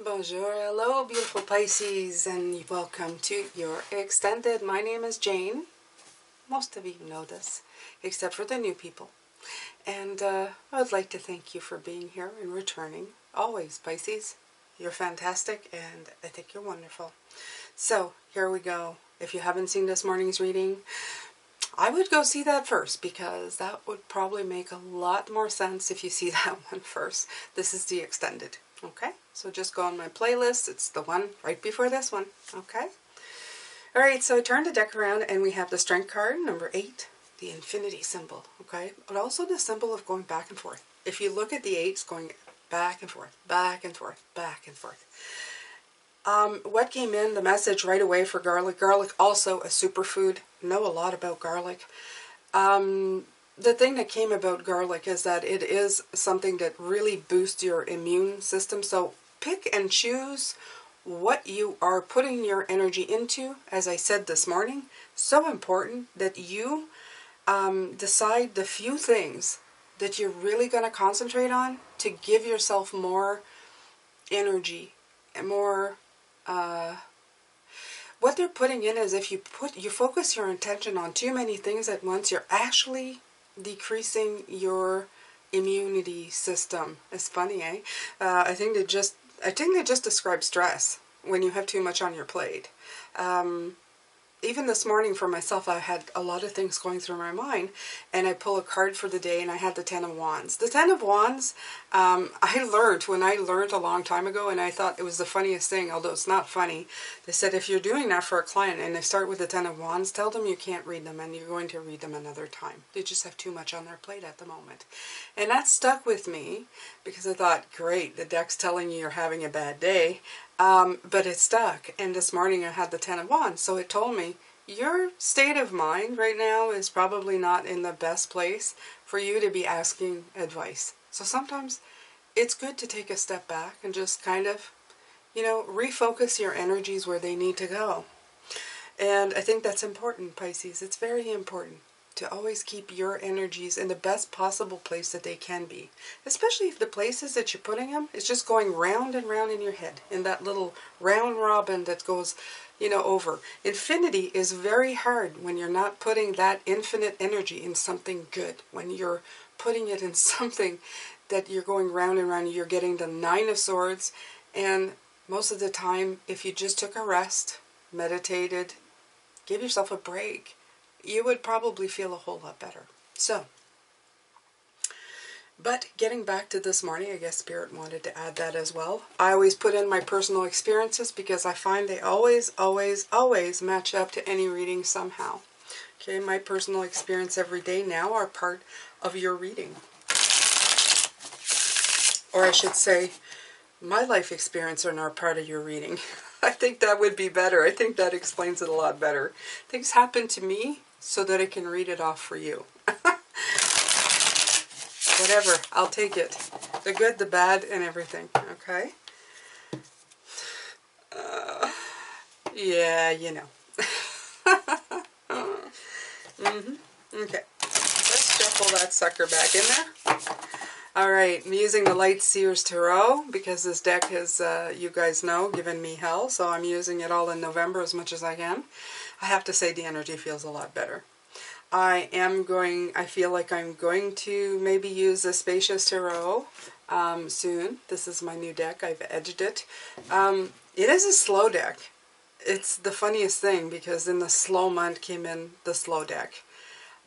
Bonjour, hello beautiful Pisces, and welcome to your extended. My name is Jane. Most of you know this, except for the new people. And I would like to thank you for being here and returning. Always, Pisces. You're fantastic, and I think you're wonderful. So, here we go. If you haven't seen this morning's reading, I would go see that first, because that would probably make a lot more sense if you see that one first. This is the extended. Okay, so just go on my playlist. It's the one right before this one. Okay. All right, so I turned the deck around and we have the Strength card, number 8, the infinity symbol. Okay, but also the symbol of going back and forth. If you look at the 8s, going back and forth, back and forth, back and forth. What came in, the message right away for garlic. Garlic, also a superfood. Know a lot about garlic. The thing that came about garlic is that it is something that really boosts your immune system. So pick and choose what you are putting your energy into. As I said this morning, so important that you decide the few things that you're really going to concentrate on to give yourself more energy and more... what they're putting in is if you focus your attention on too many things at once, you're actually decreasing your immunity system. It's funny, eh? I think they just describe stress when you have too much on your plate. Even this morning for myself, I had a lot of things going through my mind, and I pull a card for the day, and I had the Ten of Wands. The Ten of Wands, I learned a long time ago, and I thought it was the funniest thing, although it's not funny. They said if you're doing that for a client and they start with the Ten of Wands, tell them you can't read them and you're going to read them another time. They just have too much on their plate at the moment. And that stuck with me because I thought, great, the deck's telling you you're having a bad day. But it stuck, and this morning I had the Ten of Wands, so it told me, your state of mind right now is probably not in the best place for you to be asking advice. So sometimes it's good to take a step back and just kind of, refocus your energies where they need to go. And I think that's important, Pisces. It's very important to always keep your energies in the best possible place that they can be. Especially if the places that you're putting them is just going round and round in your head, in that little round robin that goes, over. Infinity is very hard when you're not putting that infinite energy in something good. When you're putting it in something that you're going round and round, you're getting the Nine of Swords. And most of the time, if you just took a rest, meditated, give yourself a break, you would probably feel a whole lot better. So, but getting back to this morning, I guess Spirit wanted to add that as well. I always put in my personal experiences because I find they always, always, always match up to any reading somehow. Okay, my personal experience every day now are part of your reading. Or I should say, my life experience are not part of your reading. I think that would be better. I think that explains it a lot better. Things happen to me so that I can read it off for you. Whatever, I'll take it. The good, the bad, and everything, okay? Yeah, you know. Okay, let's shuffle that sucker back in there. Alright, I'm using the Light Seers Tarot because this deck has, you guys know, given me hell, so I'm using it all in November as much as I can. I have to say the energy feels a lot better. I feel like I'm going to maybe use the Spacious Tarot soon. This is my new deck. I've edged it. It is a slow deck. It's the funniest thing because in the slow month came in the slow deck.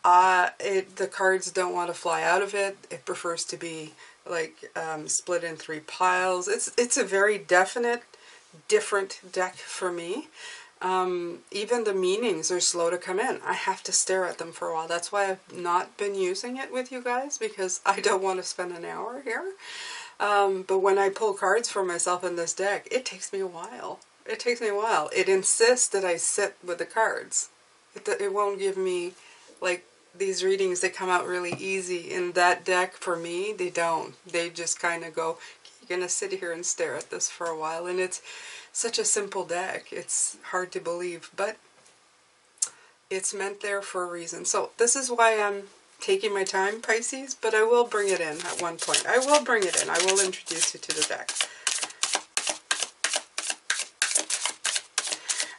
The cards don't want to fly out of it. It prefers to be like split in 3 piles. It's a very definite, different deck for me. Even the meanings are slow to come in. I have to stare at them for a while. That's why I've not been using it with you guys, because I don't want to spend an hour here. But when I pull cards for myself in this deck, it takes me a while. It takes me a while. It insists that I sit with the cards. It won't give me, like, these readings that come out really easy. In that deck, for me, they don't. They just kind of go, you're going to sit here and stare at this for a while. And it's such a simple deck. It's hard to believe, but it's meant there for a reason. So this is why I'm taking my time, Pisces, but I will bring it in at one point. I will bring it in. I will introduce you to the deck.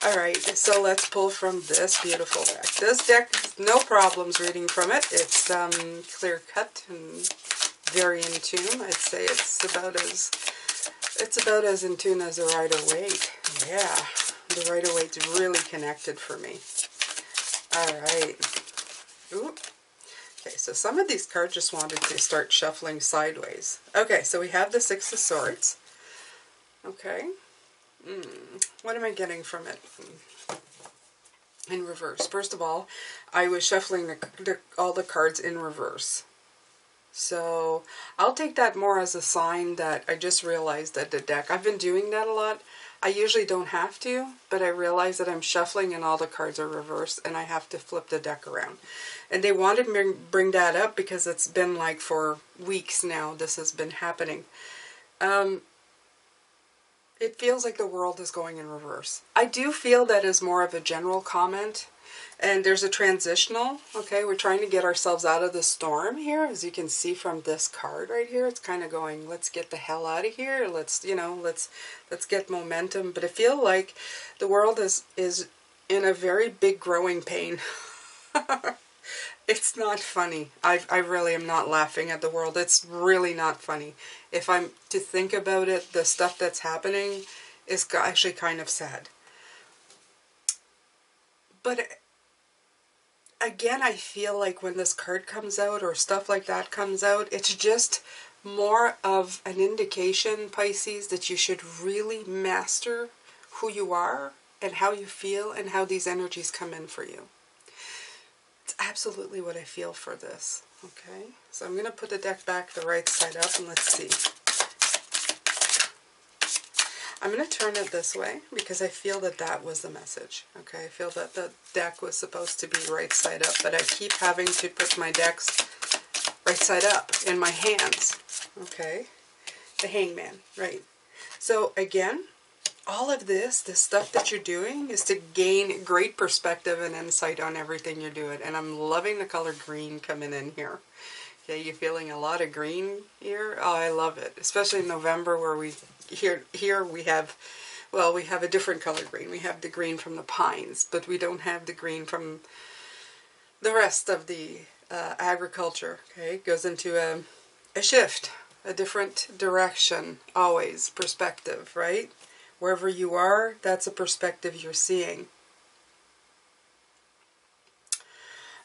Alright, so let's pull from this beautiful deck. This deck, no problems reading from it. It's clear cut and very in tune. I'd say it's about as in tune as the Rider-Waite. Yeah, the Rider-Waite's really connected for me. Alright. Ooh. Okay, so some of these cards just wanted to start shuffling sideways. Okay, so we have the Six of Swords. Okay. What am I getting from it? In reverse. First of all, I was shuffling all the cards in reverse. So I'll take that more as a sign that I just realized that the deck, I've been doing that a lot. I usually don't have to, but I realize that I'm shuffling and all the cards are reversed and I have to flip the deck around. And they wanted me to bring that up because it's been like for weeks now this has been happening. It feels like the world is going in reverse. I do feel that is more of a general comment. And there's a transitional, okay? We're trying to get ourselves out of the storm here. As you can see from this card right here, it's kind of going, let's get the hell out of here. Let's, you know, let's get momentum. But I feel like the world is in a very big growing pain. It's not funny. I really am not laughing at the world. It's really not funny. If I'm to think about it, the stuff that's happening is actually kind of sad. But again, I feel like when this card comes out or stuff like that comes out, it's just more of an indication, Pisces, that you should really master who you are and how you feel and how these energies come in for you. It's absolutely what I feel for this. Okay, so I'm going to put the deck back the right side up and let's see. I'm going to turn it this way because I feel that that was the message. Okay, I feel that the deck was supposed to be right side up, but I keep having to put my decks right side up in my hands. Okay, the Hangman, right. So again, all of this, the stuff that you're doing is to gain great perspective and insight on everything you're doing. And I'm loving the color green coming in here. Okay, you feeling a lot of green here? Oh, I love it. Especially in November where we, here we have, well, we have a different color green. We have the green from the pines, but we don't have the green from the rest of the agriculture. Okay, it goes into a shift, a different direction, always, perspective, right? Wherever you are, that's a perspective you're seeing.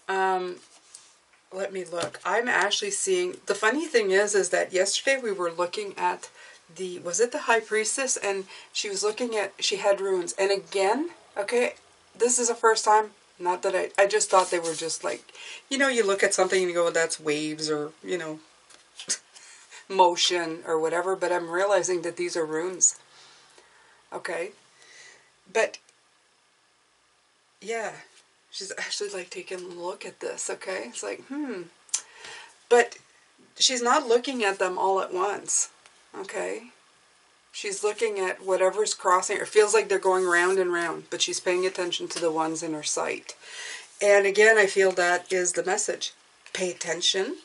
Let me look. I'm actually seeing, the funny thing is that yesterday we were looking at the, was it the High Priestess? And she was looking at, she had runes. And again, okay, this is the first time, not that I just thought they were just like, you know, you look at something and you go, well, that's waves or, you know, motion or whatever. But I'm realizing that these are runes. Okay, but yeah, she's actually like taking a look at this, okay? It's like, but she's not looking at them all at once, okay? She's looking at whatever's crossing, or feels like they're going round and round, but she's paying attention to the ones in her sight. And again, I feel that is the message. Pay attention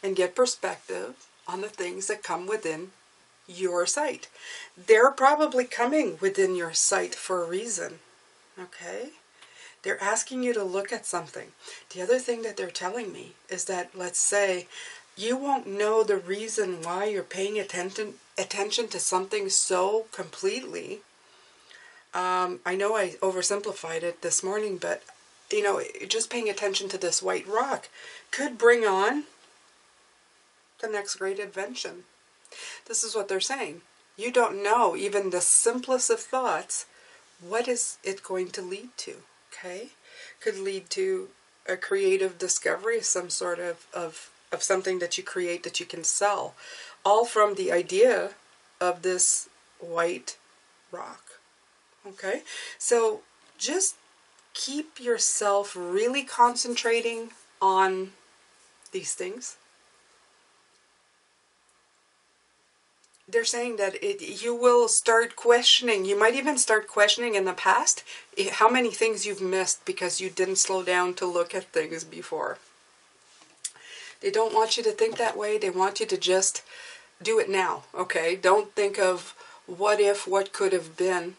and get perspective on the things that come within your sight. They're probably coming within your sight for a reason, okay? They're asking you to look at something. The other thing that they're telling me is that, let's say, you won't know the reason why you're paying attention to something so completely. I know I oversimplified it this morning, but, you know, just paying attention to this white rock could bring on the next great invention. This is what they're saying. You don't know, even the simplest of thoughts, what is it going to lead to, okay? Could lead to a creative discovery, some sort of something that you create that you can sell. All from the idea of this white rock, okay? So just keep yourself really concentrating on these things. They're saying that you will start questioning. You might even start questioning in the past how many things you've missed because you didn't slow down to look at things before. They don't want you to think that way. They want you to just do it now, okay? Don't think of what if, what could have been.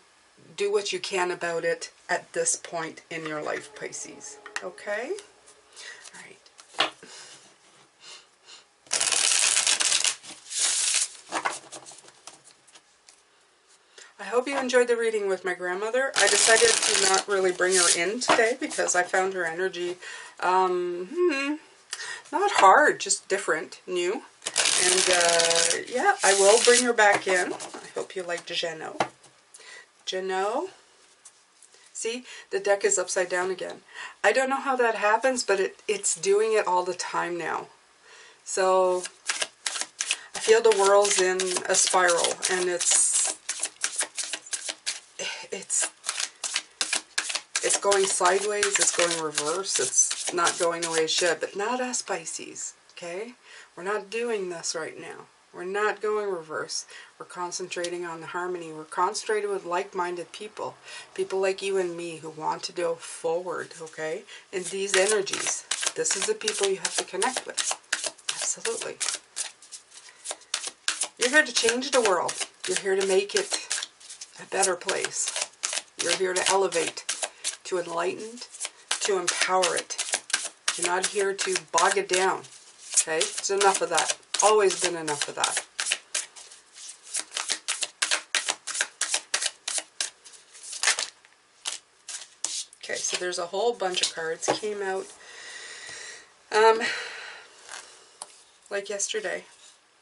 Do what you can about it at this point in your life, Pisces. Okay? All right. I hope you enjoyed the reading with my grandmother. I decided to not really bring her in today because I found her energy not hard, just different, new. And yeah, I will bring her back in. I hope you liked Jeno. Jeno? See, the deck is upside down again. I don't know how that happens, but it's doing it all the time now. So I feel the world's in a spiral, and it's going sideways, it's going reverse, it's not going the way it should, but not us, Pisces, okay? We're not doing this right now. We're not going reverse. We're concentrating on the harmony. We're concentrated with like-minded people. People like you and me who want to go forward, okay? And these energies, this is the people you have to connect with. Absolutely. You're here to change the world. You're here to make it a better place. You're here to elevate, to enlighten, to empower it. You're not here to bog it down. Okay? It's enough of that. Always been enough of that. Okay, so there's a whole bunch of cards came out like yesterday.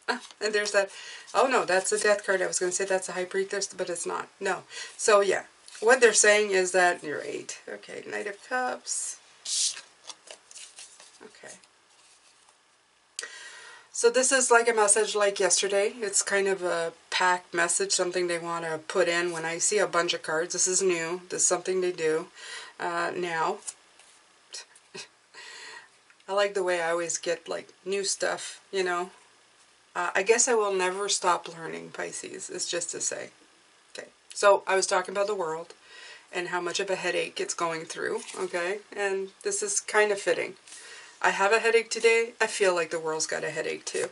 And there's that, oh no, that's a death card. I was going to say that's a high priestess, but it's not. No. So yeah, what they're saying is that you're 8. Okay, Knight of Cups. Okay. So this is like a message like yesterday. It's kind of a packed message, something they want to put in. When I see a bunch of cards, this is new. This is something they do now. I like the way I always get like new stuff, you know. I guess I will never stop learning, Pisces, is just to say. Okay, so I was talking about the world and how much of a headache it's going through, okay? And this is kind of fitting. I have a headache today. I feel like the world's got a headache too.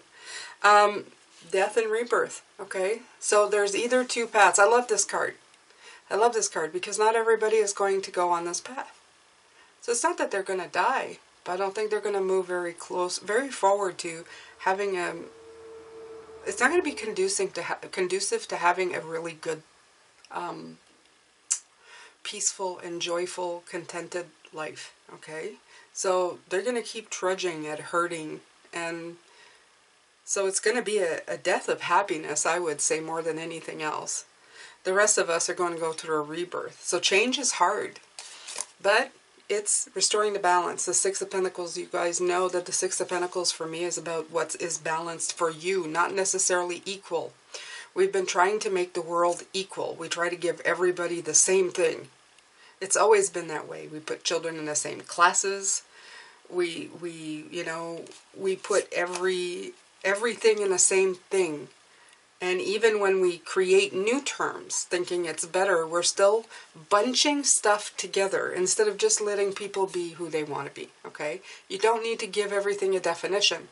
Death and rebirth, okay? So there's either two paths. I love this card. I love this card because not everybody is going to go on this path. So it's not that they're going to die, but I don't think they're going to move very close, very forward to having a... It's not going to be conducive to having a really good, peaceful and joyful, contented life, okay? So they're going to keep trudging at hurting, and so it's going to be a death of happiness, I would say, more than anything else. The rest of us are going to go through a rebirth. So change is hard, but it's restoring the balance. The Six of Pentacles, you guys know that the Six of Pentacles for me is about what is balanced for you, not necessarily equal. We've been trying to make the world equal. We try to give everybody the same thing. It's always been that way. We put children in the same classes. We put everything in the same thing. And even when we create new terms, thinking it's better, we're still bunching stuff together instead of just letting people be who they want to be, okay? You don't need to give everything a definition.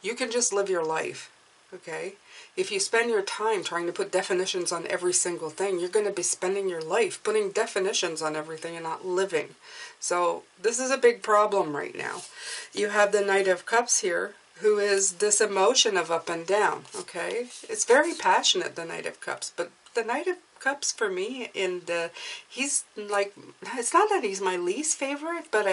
You can just live your life, okay? If you spend your time trying to put definitions on every single thing, you're going to be spending your life putting definitions on everything and not living. So this is a big problem right now. You have the Knight of Cups here, who is this emotion of up and down, okay? It's very passionate, the Knight of Cups, but the Knight of Cups for me, he's like, it's not that he's my least favorite, but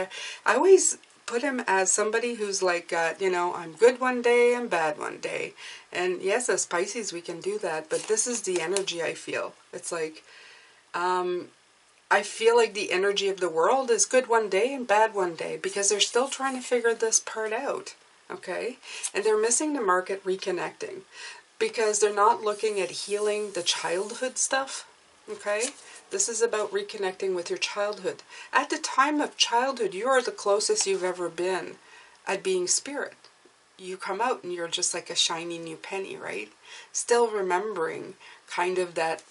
I always put him as somebody who's like, I'm good one day and bad one day. And yes, as Pisces, we can do that, but this is the energy I feel. It's like, I feel like the energy of the world is good one day and bad one day, because they're still trying to figure this part out. Okay, and they're missing the market reconnecting because they're not looking at healing the childhood stuff. Okay, this is about reconnecting with your childhood. At the time of childhood, you are the closest you've ever been at being spirit. You come out and you're just like a shiny new penny, right? Still remembering kind of that,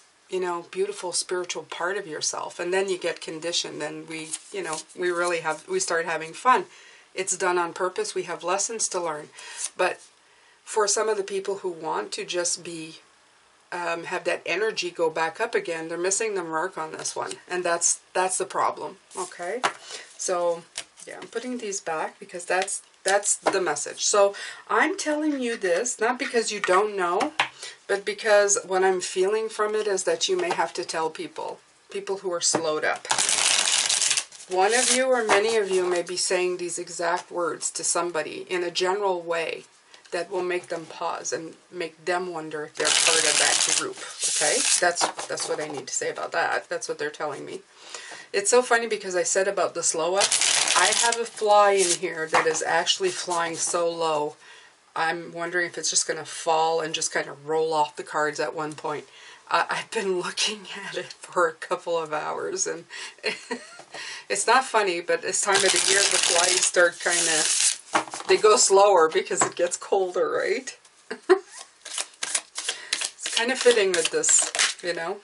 beautiful spiritual part of yourself, and then you get conditioned, and we start having fun. It's done on purpose. We have lessons to learn. But for some of the people who want to just be have that energy go back up again. They're missing the mark on this one, and that's the problem. Okay, so yeah, I'm putting these back because that's the message. So I'm telling you this not because you don't know, but because what I'm feeling from it is that you may have to tell people who are slowed up. One of you or many of you may be saying these exact words to somebody in a general way that will make them pause and make them wonder if they're part of that group. Okay, that's what I need to say about that. That's what they're telling me. It's so funny because I said about the slow up, I have a fly in here that is actually flying so low. I'm wondering if it's just going to fall and just kind of roll off the cards at one point. I've been looking at it for a couple of hours, and it's not funny, but this time of the year the flies start kind of, they go slower because it gets colder, right? It's kind of fitting with this, you know?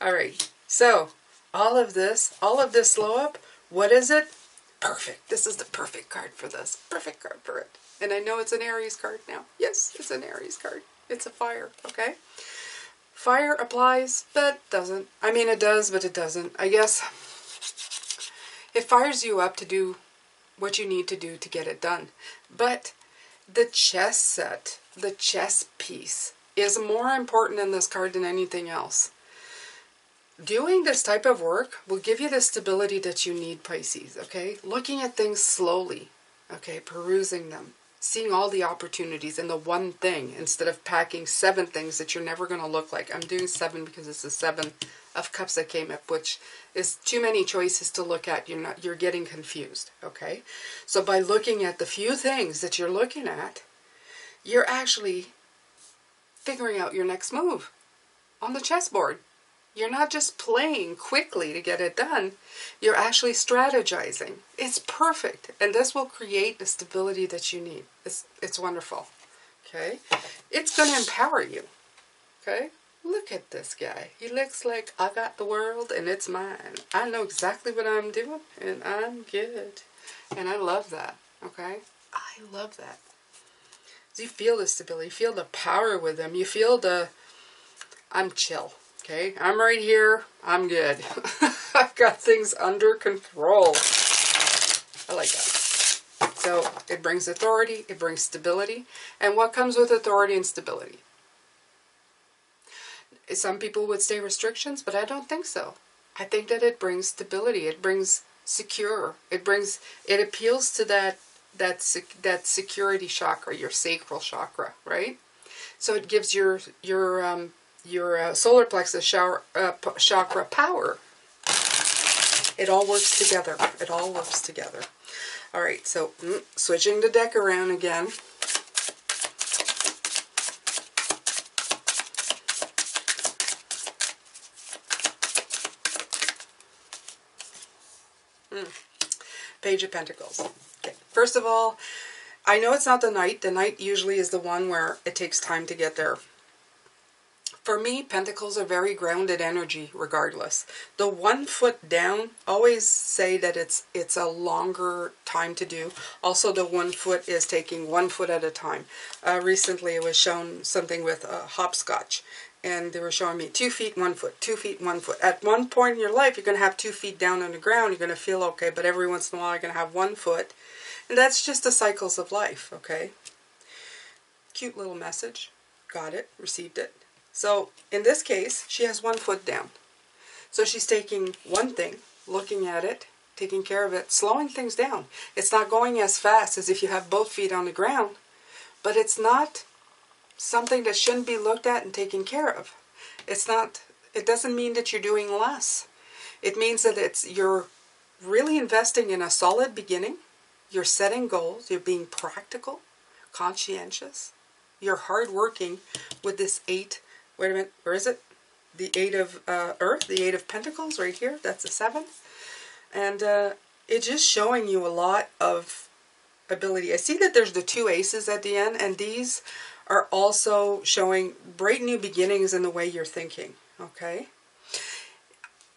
Alright, so all of this slow up, what is it? Perfect. This is the perfect card for this. Perfect card for it. And I know it's an Aries card now. Yes, it's an Aries card. It's a fire, okay? Fire applies, but doesn't. I mean, it does, but it doesn't. I guess it fires you up to do what you need to do to get it done. But the chess set, the chess piece, is more important in this card than anything else. Doing this type of work will give you the stability that you need, Pisces, okay? Looking at things slowly, okay? Perusing them. Seeing all the opportunities in the one thing instead of packing 7 things that you're never going to look like. I'm doing 7 because it's the 7 of Cups that came up, which is too many choices to look at. You're getting confused, okay? So by looking at the few things that you're looking at, you're actually figuring out your next move on the chessboard. You're not just playing quickly to get it done. You're actually strategizing. It's perfect. And this will create the stability that you need. It's wonderful. Okay? It's going to empower you. Okay? Look at this guy. He looks like I got the world and it's mine. I know exactly what I'm doing and I'm good. And I love that. Okay? I love that. You feel the stability. You feel the power with them. You feel the, I'm chill. Okay, I'm right here. I'm good. I've got things under control. I like that. So it brings authority. It brings stability. And what comes with authority and stability? Some people would say restrictions, but I don't think so. I think that it brings stability. It brings secure. It appeals to that security chakra, your sacral chakra, right? So it gives your solar plexus chakra power. It all works together. It all works together. All right, so switching the deck around again. Page of Pentacles. Okay, first of all, I know it's not the Knight. The Knight usually is the one where it takes time to get there. For me, Pentacles are very grounded energy regardless. The 1 foot down, always say that it's a longer time to do. Also, the 1 foot is taking 1 foot at a time. Recently, it was shown something with hopscotch. And they were showing me 2 feet, 1 foot, 2 feet, 1 foot. At one point in your life, you're going to have 2 feet down on the ground. You're going to feel okay, but every once in a while, you're going to have 1 foot. And that's just the cycles of life, okay? Cute little message. Got it. Received it. So, in this case, she has 1 foot down. So she's taking one thing, looking at it, taking care of it, slowing things down. It's not going as fast as if you have both feet on the ground, but it's not something that shouldn't be looked at and taken care of. It doesn't mean that you're doing less. It means that you're really investing in a solid beginning. You're setting goals. You're being practical, conscientious. You're hardworking with this 8. Wait a minute, where is it? The 8 of Earth, the 8 of Pentacles right here. That's a 7. And it's just showing you a lot of ability. I see that there's the 2 aces at the end, and these are also showing bright new beginnings in the way you're thinking, okay?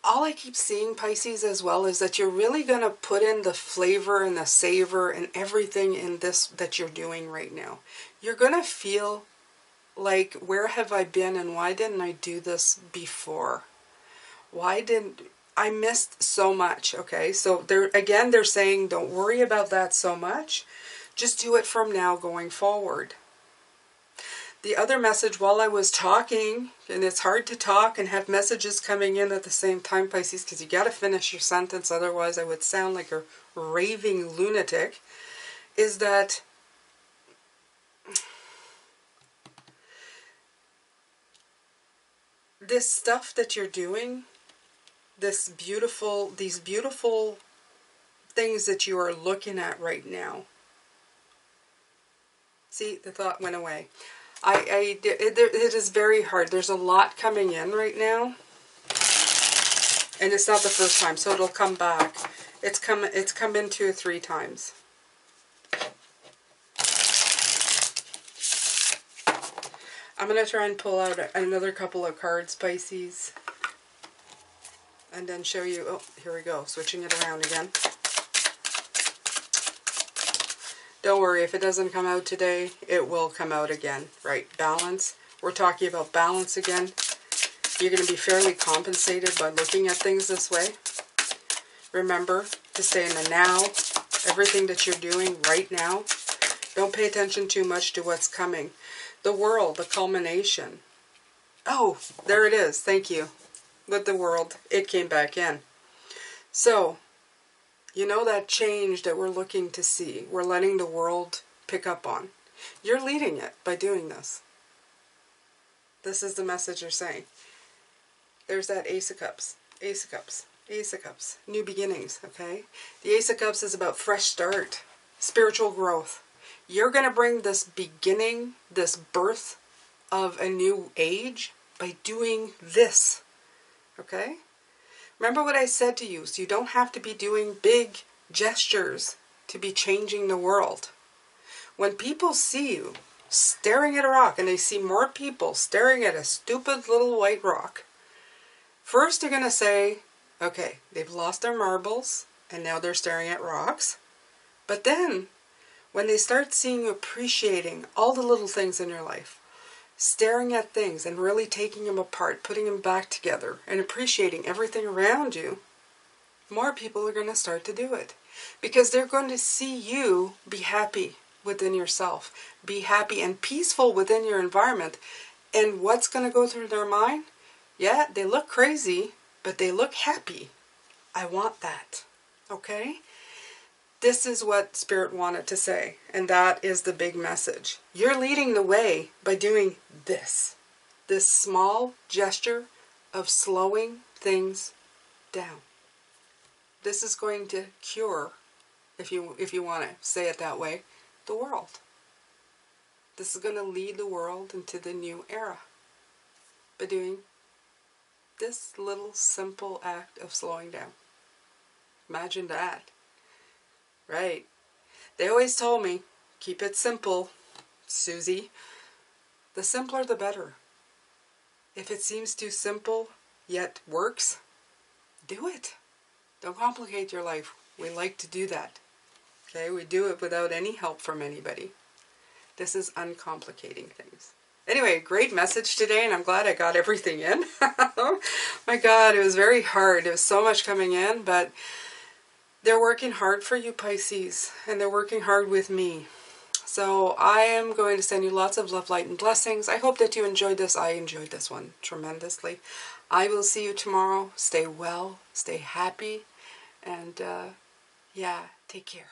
All I keep seeing, Pisces, as well, is that you're really going to put in the flavor and the savor and everything in this that you're doing right now. You're going to feel like, where have I been and why didn't I do this before? Why didn't I missed so much? Okay, so they're saying don't worry about that so much. Just do it from now going forward. The other message while I was talking, and it's hard to talk and have messages coming in at the same time, Pisces, because you got to finish your sentence, otherwise I would sound like a raving lunatic, is that this stuff that you're doing, these beautiful things that you are looking at right now. See, the thought went away. It is very hard. There's a lot coming in right now. And it's not the first time, so it'll come back. It's come in 2 or 3 times. I'm going to try and pull out another couple of cards, Pisces. And then show you, oh, here we go, switching it around again. Don't worry, if it doesn't come out today, it will come out again. Right, balance. We're talking about balance again. You're going to be fairly compensated by looking at things this way. Remember to stay in the now. Everything that you're doing right now. Don't pay attention too much to what's coming. The world, the culmination. Oh, there it is. Thank you. With the world, it came back in. So, you know that change that we're looking to see, we're letting the world pick up on. You're leading it by doing this. This is the message you're saying. There's that Ace of Cups, Ace of Cups, Ace of Cups. New beginnings, okay? The Ace of Cups is about fresh start, spiritual growth. You're going to bring this beginning, this birth of a new age by doing this, okay? Remember what I said to you, so you don't have to be doing big gestures to be changing the world. When people see you staring at a rock, and they see more people staring at a stupid little white rock, first they're going to say, okay, they've lost their marbles, and now they're staring at rocks. But then, when they start seeing you appreciating all the little things in your life, staring at things and really taking them apart, putting them back together, and appreciating everything around you, more people are going to start to do it. Because they're going to see you be happy within yourself, be happy and peaceful within your environment. And what's going to go through their mind? Yeah, they look crazy, but they look happy. I want that. Okay? This is what Spirit wanted to say, and that is the big message. You're leading the way by doing this. This small gesture of slowing things down. This is going to cure, if you want to say it that way, the world. This is going to lead the world into the new era by doing this little simple act of slowing down. Imagine that. Right. They always told me, keep it simple, Susie. The simpler the better. If it seems too simple, yet works, do it. Don't complicate your life. We like to do that. Okay, we do it without any help from anybody. This is uncomplicating things. Anyway, great message today, and I'm glad I got everything in. My God, it was very hard. There was so much coming in, but they're working hard for you, Pisces, and they're working hard with me. So I am going to send you lots of love, light, and blessings. I hope that you enjoyed this. I enjoyed this one tremendously. I will see you tomorrow. Stay well, stay happy, and yeah, take care.